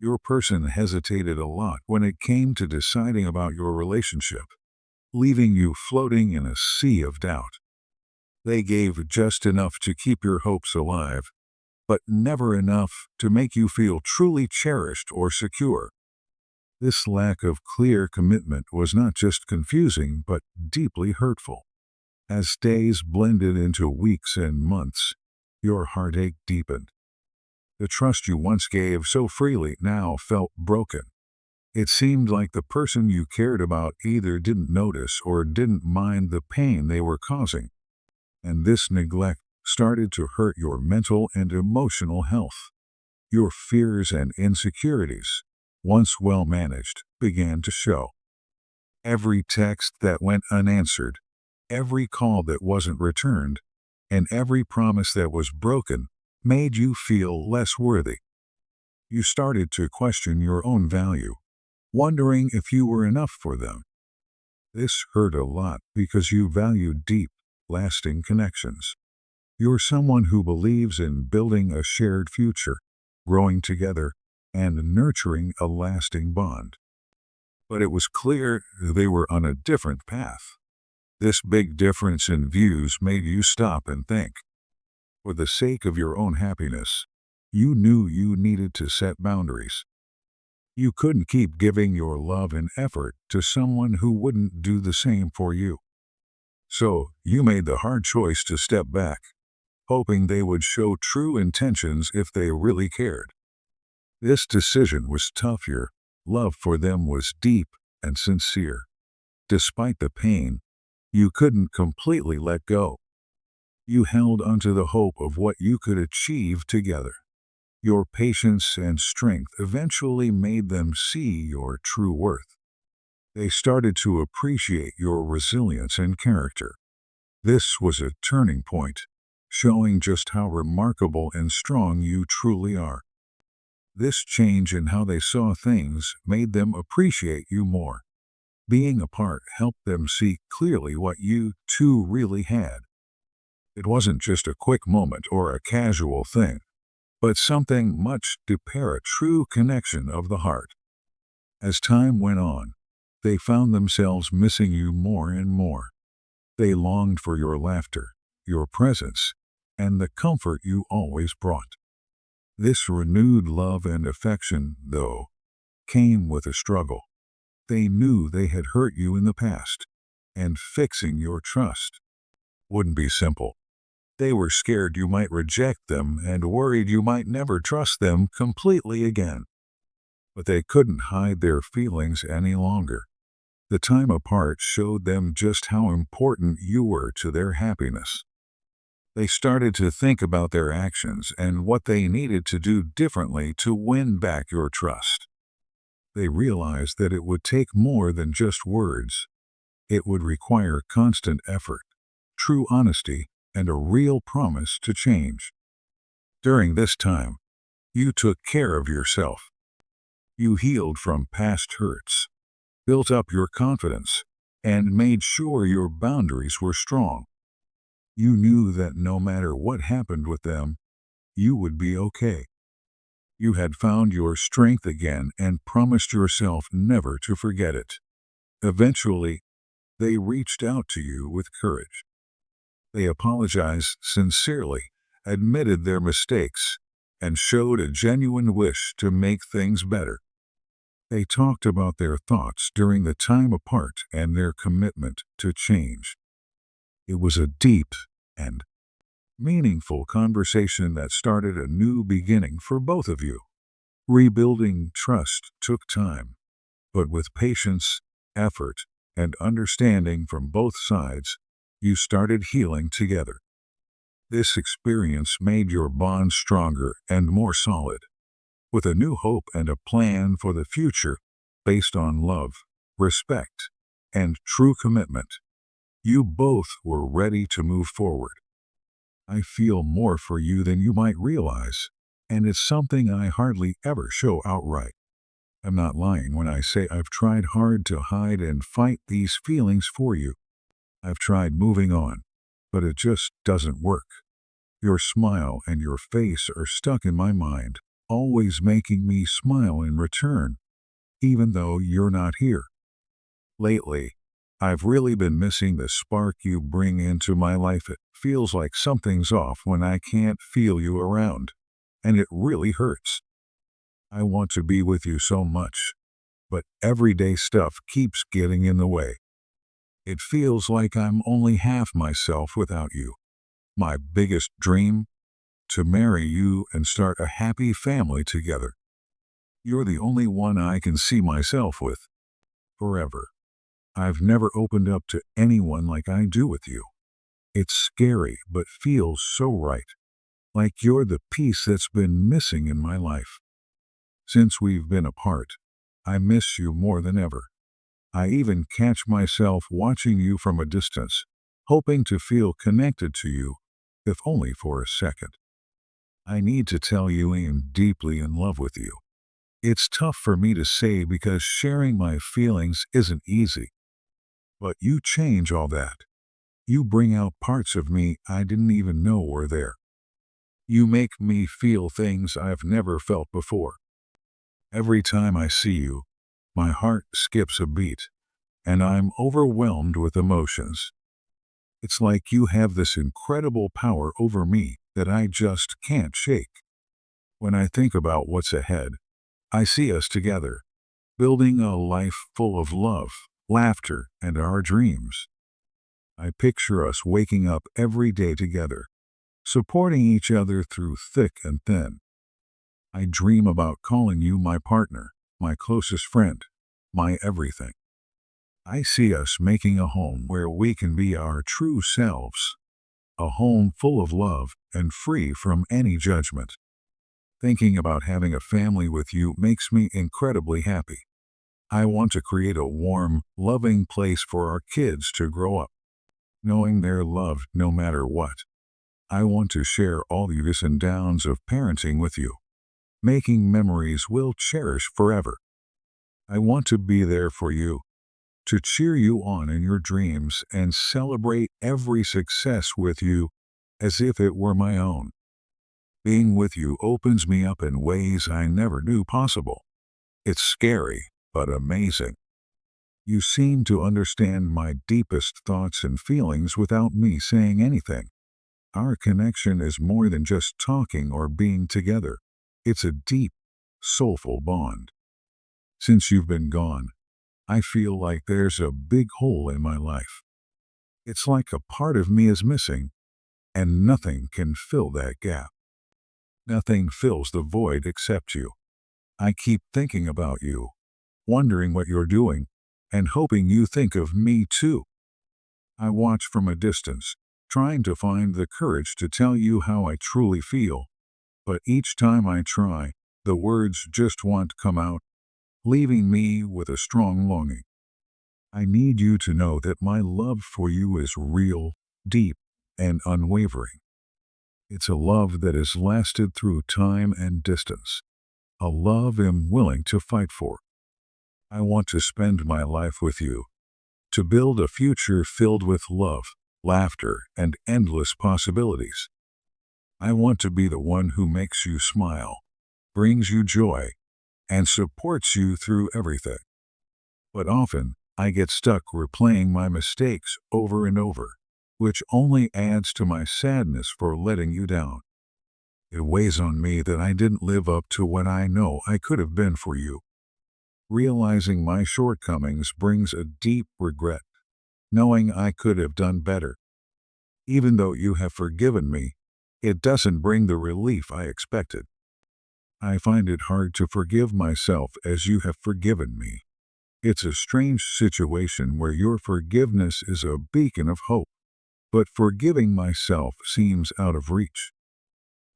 Your person hesitated a lot when it came to deciding about your relationship, leaving you floating in a sea of doubt. They gave just enough to keep your hopes alive, but never enough to make you feel truly cherished or secure. This lack of clear commitment was not just confusing but deeply hurtful. As days blended into weeks and months, your heartache deepened. The trust you once gave so freely now felt broken. It seemed like the person you cared about either didn't notice or didn't mind the pain they were causing, and this neglect started to hurt your mental and emotional health. Your fears and insecurities, once well managed, began to show. Every text that went unanswered, every call that wasn't returned, and every promise that was broken made you feel less worthy. You started to question your own value, wondering if you were enough for them. This hurt a lot because you value deep, lasting connections. You're someone who believes in building a shared future, growing together, and nurturing a lasting bond. But it was clear they were on a different path. This big difference in views made you stop and think. For the sake of your own happiness, you knew you needed to set boundaries. You couldn't keep giving your love and effort to someone who wouldn't do the same for you. So, you made the hard choice to step back, hoping they would show true intentions if they really cared. This decision was tough. Your love for them was deep and sincere. Despite the pain, you couldn't completely let go. You held onto the hope of what you could achieve together. Your patience and strength eventually made them see your true worth. They started to appreciate your resilience and character. This was a turning point, showing just how remarkable and strong you truly are. This change in how they saw things made them appreciate you more. Being apart helped them see clearly what you two really had. It wasn't just a quick moment or a casual thing, but something much deeper, a true connection of the heart. As time went on, they found themselves missing you more and more. They longed for your laughter, your presence, and the comfort you always brought. This renewed love and affection, though, came with a struggle. They knew they had hurt you in the past, and fixing your trust wouldn't be simple. They were scared you might reject them and worried you might never trust them completely again. But they couldn't hide their feelings any longer. The time apart showed them just how important you were to their happiness. They started to think about their actions and what they needed to do differently to win back your trust. They realized that it would take more than just words. It would require constant effort, true honesty, and a real promise to change. During this time, you took care of yourself. You healed from past hurts, built up your confidence, and made sure your boundaries were strong. You knew that no matter what happened with them, you would be okay. You had found your strength again and promised yourself never to forget it. Eventually, they reached out to you with courage. They apologized sincerely, admitted their mistakes, and showed a genuine wish to make things better. They talked about their thoughts during the time apart and their commitment to change. It was a deep and meaningful conversation that started a new beginning for both of you. Rebuilding trust took time, but with patience, effort, and understanding from both sides, you started healing together. This experience made your bond stronger and more solid, with a new hope and a plan for the future based on love, respect, and true commitment. You both were ready to move forward. I feel more for you than you might realize, and it's something I hardly ever show outright. I'm not lying when I say I've tried hard to hide and fight these feelings for you. I've tried moving on, but it just doesn't work. Your smile and your face are stuck in my mind, always making me smile in return, even though you're not here. Lately, I've really been missing the spark you bring into my life. It feels like something's off when I can't feel you around, and it really hurts. I want to be with you so much, but everyday stuff keeps getting in the way. It feels like I'm only half myself without you. My biggest dream? To marry you and start a happy family together. You're the only one I can see myself with. Forever. I've never opened up to anyone like I do with you. It's scary but feels so right. Like you're the piece that's been missing in my life. Since we've been apart, I miss you more than ever. I even catch myself watching you from a distance, hoping to feel connected to you, if only for a second. I need to tell you I am deeply in love with you. It's tough for me to say because sharing my feelings isn't easy. But you change all that. You bring out parts of me I didn't even know were there. You make me feel things I've never felt before. Every time I see you, my heart skips a beat, and I'm overwhelmed with emotions. It's like you have this incredible power over me that I just can't shake. When I think about what's ahead, I see us together, building a life full of love, laughter, and our dreams. I picture us waking up every day together, supporting each other through thick and thin. I dream about calling you my partner, my closest friend, my everything. I see us making a home where we can be our true selves, a home full of love and free from any judgment. Thinking about having a family with you makes me incredibly happy. I want to create a warm, loving place for our kids to grow up, knowing they're loved no matter what. I want to share all the ups and downs of parenting with you, making memories we'll cherish forever. I want to be there for you, to cheer you on in your dreams and celebrate every success with you as if it were my own. Being with you opens me up in ways I never knew possible. It's scary, but amazing. You seem to understand my deepest thoughts and feelings without me saying anything. Our connection is more than just talking or being together. It's a deep, soulful bond. Since you've been gone, I feel like there's a big hole in my life. It's like a part of me is missing, and nothing can fill that gap. Nothing fills the void except you. I keep thinking about you, wondering what you're doing, and hoping you think of me too. I watch from a distance, trying to find the courage to tell you how I truly feel, but each time I try, the words just won't come out, leaving me with a strong longing. I need you to know that my love for you is real, deep, and unwavering. It's a love that has lasted through time and distance, a love I'm willing to fight for. I want to spend my life with you, to build a future filled with love, laughter, and endless possibilities. I want to be the one who makes you smile, brings you joy, and supports you through everything. But often, I get stuck replaying my mistakes over and over, which only adds to my sadness for letting you down. It weighs on me that I didn't live up to what I know I could have been for you. Realizing my shortcomings brings a deep regret, knowing I could have done better. Even though you have forgiven me, it doesn't bring the relief I expected. I find it hard to forgive myself as you have forgiven me. It's a strange situation where your forgiveness is a beacon of hope, but forgiving myself seems out of reach.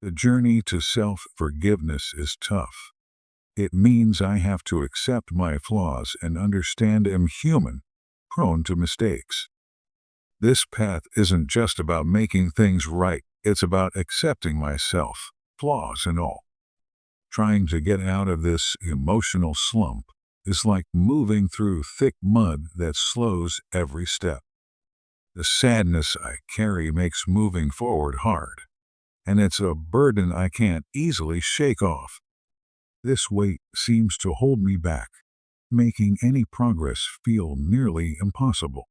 The journey to self-forgiveness is tough. It means I have to accept my flaws and understand I'm human, prone to mistakes. This path isn't just about making things right, it's about accepting myself, flaws and all. Trying to get out of this emotional slump is like moving through thick mud that slows every step. The sadness I carry makes moving forward hard, and it's a burden I can't easily shake off. This weight seems to hold me back, making any progress feel nearly impossible.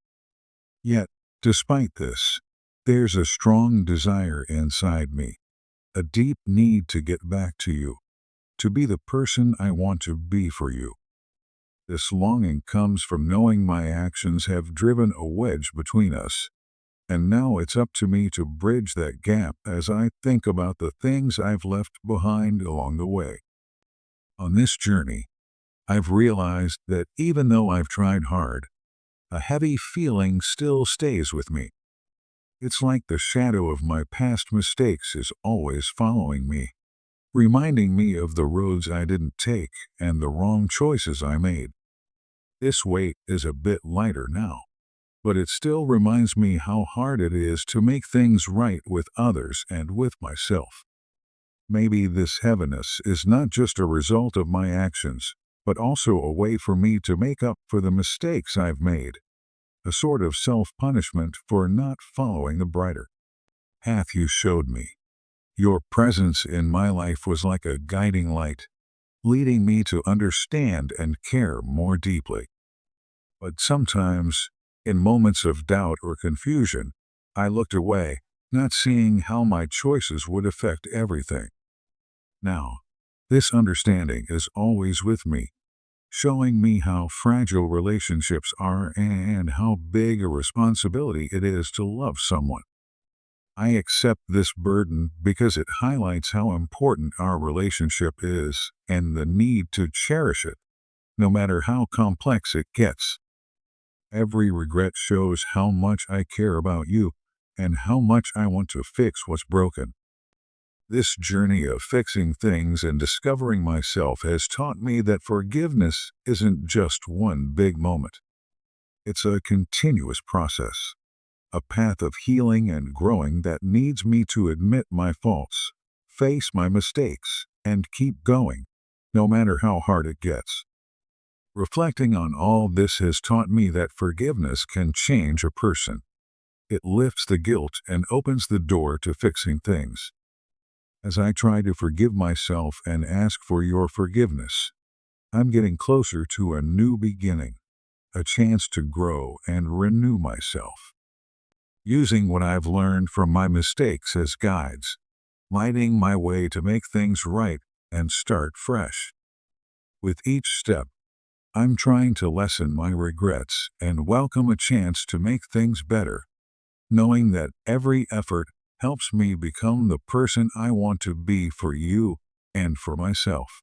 Yet, despite this, there's a strong desire inside me, a deep need to get back to you, to be the person I want to be for you. This longing comes from knowing my actions have driven a wedge between us, and now it's up to me to bridge that gap as I think about the things I've left behind along the way. On this journey, I've realized that even though I've tried hard, a heavy feeling still stays with me. It's like the shadow of my past mistakes is always following me, reminding me of the roads I didn't take and the wrong choices I made. This weight is a bit lighter now, but it still reminds me how hard it is to make things right with others and with myself. Maybe this heaviness is not just a result of my actions, but also a way for me to make up for the mistakes I've made, a sort of self-punishment for not following the brighter path you showed me. Your presence in my life was like a guiding light, leading me to understand and care more deeply. But sometimes, in moments of doubt or confusion, I looked away, not seeing how my choices would affect everything. Now, this understanding is always with me, showing me how fragile relationships are and how big a responsibility it is to love someone. I accept this burden because it highlights how important our relationship is and the need to cherish it, no matter how complex it gets. Every regret shows how much I care about you and how much I want to fix what's broken. This journey of fixing things and discovering myself has taught me that forgiveness isn't just one big moment. It's a continuous process, a path of healing and growing that needs me to admit my faults, face my mistakes, and keep going, no matter how hard it gets. Reflecting on all this has taught me that forgiveness can change a person. It lifts the guilt and opens the door to fixing things. As I try to forgive myself and ask for your forgiveness, I'm getting closer to a new beginning, a chance to grow and renew myself. Using what I've learned from my mistakes as guides, lighting my way to make things right and start fresh. With each step, I'm trying to lessen my regrets and welcome a chance to make things better, knowing that every effort helps me become the person I want to be for you and for myself.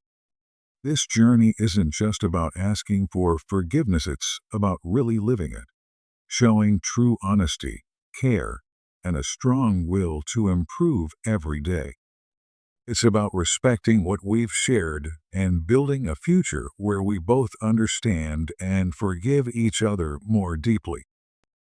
This journey isn't just about asking for forgiveness, it's about really living it, showing true honesty, care, and a strong will to improve every day. It's about respecting what we've shared and building a future where we both understand and forgive each other more deeply.